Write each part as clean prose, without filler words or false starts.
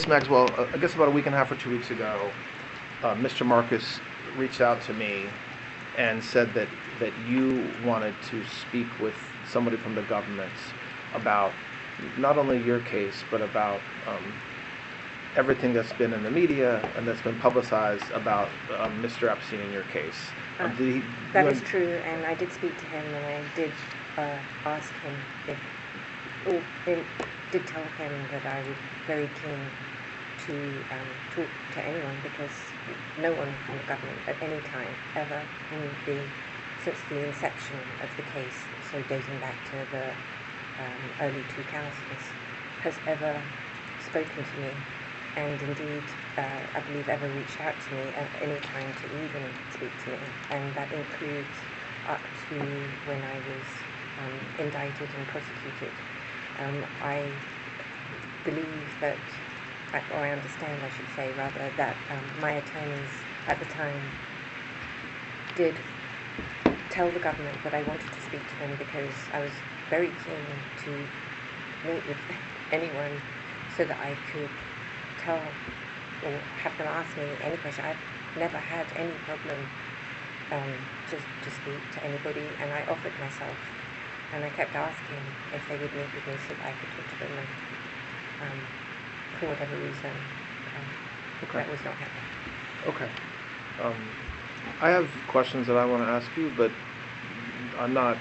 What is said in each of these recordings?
Maxwell, I guess about a week and a half or 2 weeks ago, Mr. Marcus reached out to me and said that you wanted to speak with somebody from the government about not only your case, but about everything that's been in the media and that's been publicized about Mr. Epstein in your case. That is true, and I did speak to him, and I did ask him did tell him that I was very keen to talk to anyone, because no one from the government at any time ever since the inception of the case, so dating back to the early 2000s, has ever spoken to me, and indeed I believe ever reached out to me at any time to even speak to me, and that includes up to when I was indicted and prosecuted. I believe that, or I understand, I should say rather, that my attorneys at the time did tell the government that I wanted to speak to them, because I was very keen to meet with anyone so that I could tell or have them ask me any question. I've never had any problem just to speak to anybody, and I offered myself, and I kept asking if they would meet with me so that I could talk to them, and for whatever reason that was not happening. Okay. I have questions that I want to ask you, but I'm not,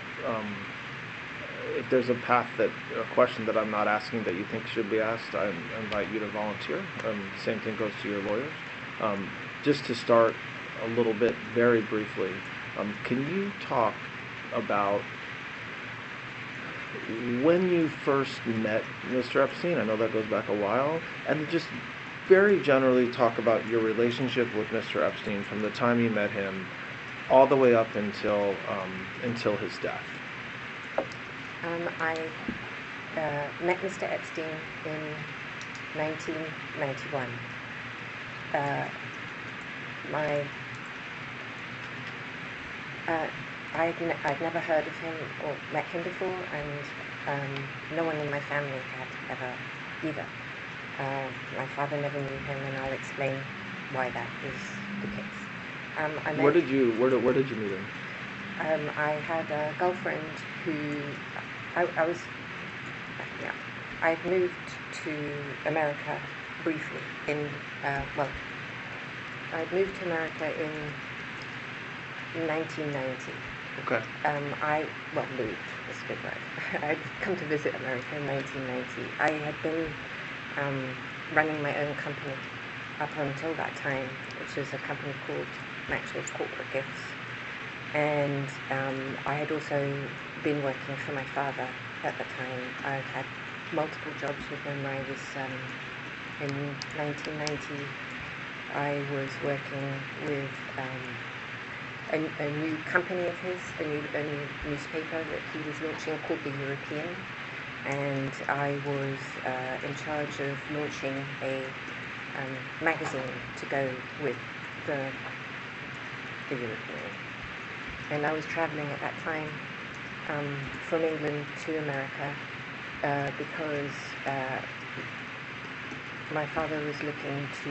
if there's a question that I'm not asking that you think should be asked, I invite you to volunteer. Same thing goes to your lawyers. Just to start a little bit, very briefly, can you talk about when you first met Mr. Epstein? I know that goes back a while, and just very generally talk about your relationship with Mr. Epstein from the time you met him all the way up until his death. I met Mr. Epstein in 1991. I'd never heard of him or met him before, and no one in my family had ever either. My father never knew him, and I'll explain why that is the case. Where did you meet him? I had a girlfriend who I'd moved to America briefly I'd moved to America in 1990. Okay. Moved, that's a good word. I'd come to visit America in 1990. I had been running my own company up until that time, which was a company called Maxwell's Corporate Gifts. And I had also been working for my father at the time. I'd had multiple jobs with him. I was, in 1990, I was working with a new company of his, a new newspaper that he was launching called The European. And I was in charge of launching a magazine to go with the European. And I was traveling at that time from England to America because my father was looking to,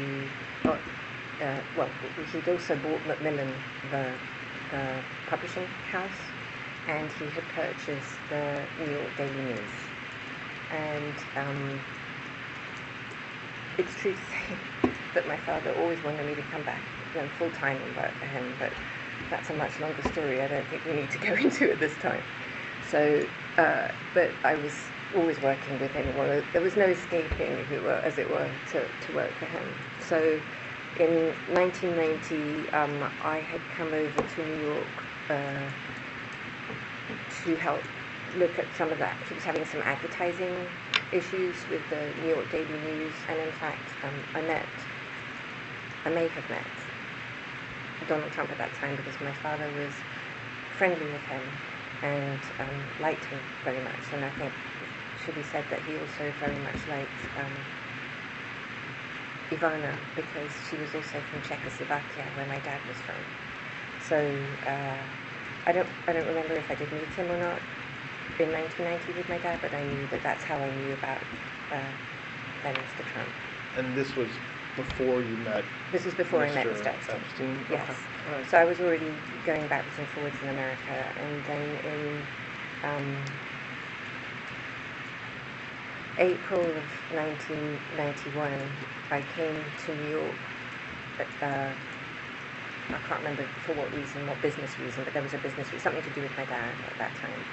he'd also bought Macmillan, the publishing house, and he had purchased the New York Daily News. And it's true to say that my father always wanted me to come back full-time and work for him, but that's a much longer story I don't think we need to go into at this time. So, but I was always working with him. There was no escaping, as it were, to work for him. So in 1990, I had come over to New York to help look at some of that. He was having some advertising issues with the New York Daily News, and in fact, I may have met Donald Trump at that time, because my father was friendly with him and liked him very much, and I think it should be said that he also very much liked Ivana, because she was also from Czechoslovakia, where my dad was from. So I don't remember if I did meet him or not in 1990 with my dad, but I knew that that's how I knew about Mr. Trump. And this was before you met This was before I met Mr. Mr. Epstein. Epstein? Yes. Okay. All right. So I was already going backwards and forwards in America, and then in April of 1991, I came to New York. I can't remember for what reason, what business reason, but there was a business reason, something to do with my dad at that time.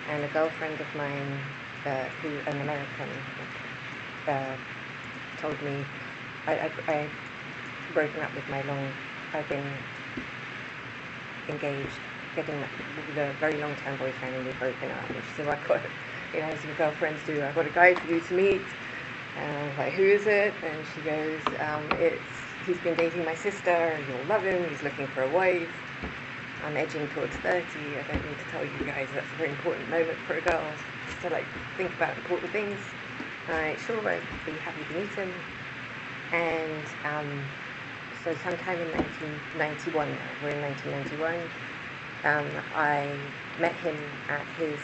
And a girlfriend of mine, an American, told me I'd broken up with I'd been engaged, getting with a very long-term boyfriend, and we'd broken up. And she said, well, as your girlfriends do, I've got a guy for you to meet. And I was like, who is it? And she goes, he's been dating my sister, you'll love him, he's looking for a wife. I'm edging towards 30, I don't need to tell you guys that's a very important moment for a girl to think about important things. Sure, I'd be happy to meet him. And so sometime in 1991, we're in 1991, I met him at his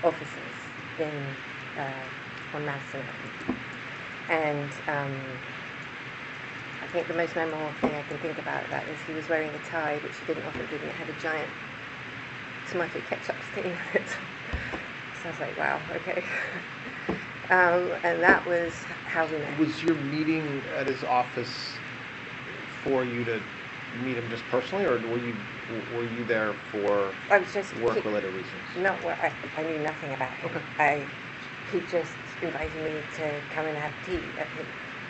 offices on Madison Avenue. And I think the most memorable thing I can think about that is he was wearing a tie, which he didn't often do, and it had a giant tomato ketchup stain on it. So I was like, wow, okay. And that was how we met. Was your meeting at his office for you to meet him just personally, or were you there for work-related reasons? No, I knew nothing about him. Okay. He just invited me to come and have tea at him.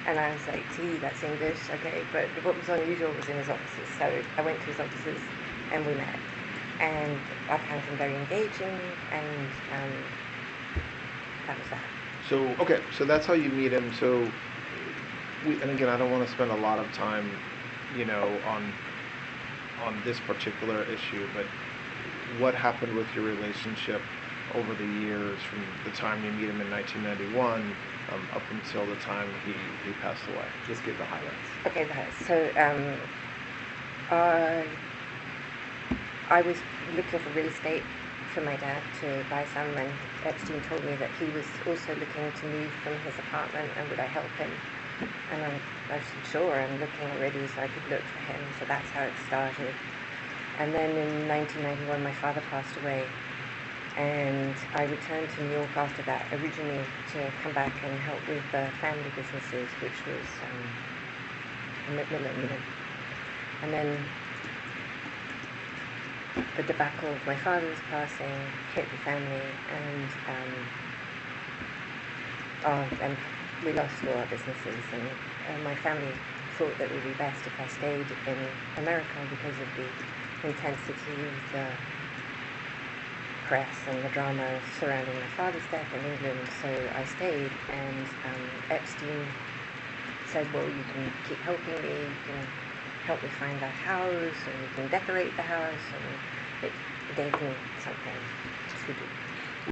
And I was like, tea, that's English, okay. But what was unusual was in his offices. So I went to his offices and we met. And I found him very engaging, and that was that. So that's how you meet him. So, and again, I don't want to spend a lot of time, on this particular issue, but what happened with your relationship over the years from the time you meet him in 1991 up until the time he passed away? Just give the highlights. Okay, the highlights. So I was looking for real estate for my dad to buy some, and Epstein told me that he was also looking to move from his apartment, and would I help him? And I said, sure, I'm looking already, so I could look for him. So that's how it started. And then in 1991, my father passed away, and I returned to New York after that, originally to come back and help with family businesses, which was Macmillan. And then the debacle of my father's passing hit the family, and we lost all our businesses, and my family thought that it would be best if I stayed in America because of the intensity of the press and the drama surrounding my father's death in England. So I stayed, and Epstein said, well, you can keep helping me, you can help me find that house, and you can decorate the house, and it gave me something to do.